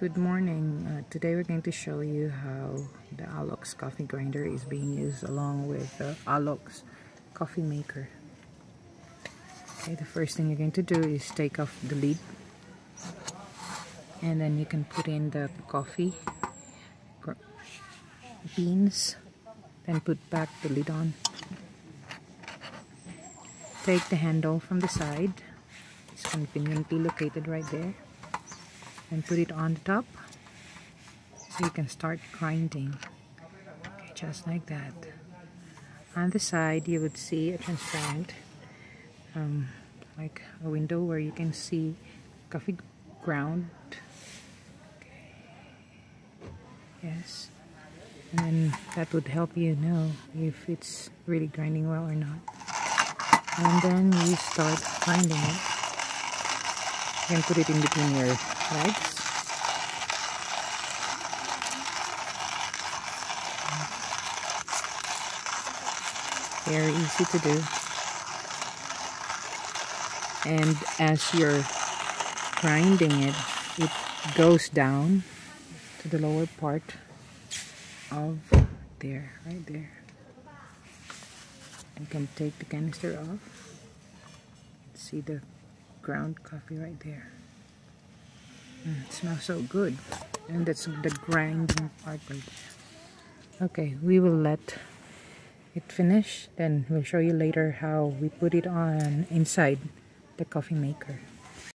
Good morning. Today we're going to show you how the Alocs Coffee Grinder is being used along with the Alocs Coffee Maker. Okay, the first thing you're going to do is take off the lid, and then you can put in the coffee beans, then put back the lid on. Take the handle from the side, it's conveniently located right there, and put it on the top so you can start grinding. Okay, just like that. On the side you would see a transparent like a window where you can see coffee ground. Okay. Yes, and then that would help you know if it's really grinding well or not. And then you start grinding it. You can put it in between your legs. Very easy to do. And as you're grinding it, it goes down to the lower part of there, right there. You can take the canister off. See the ground coffee right there. It smells so good. And that's the grinding part right there. Okay, we will let it finish, then we'll show you later how we put it on inside the coffee maker.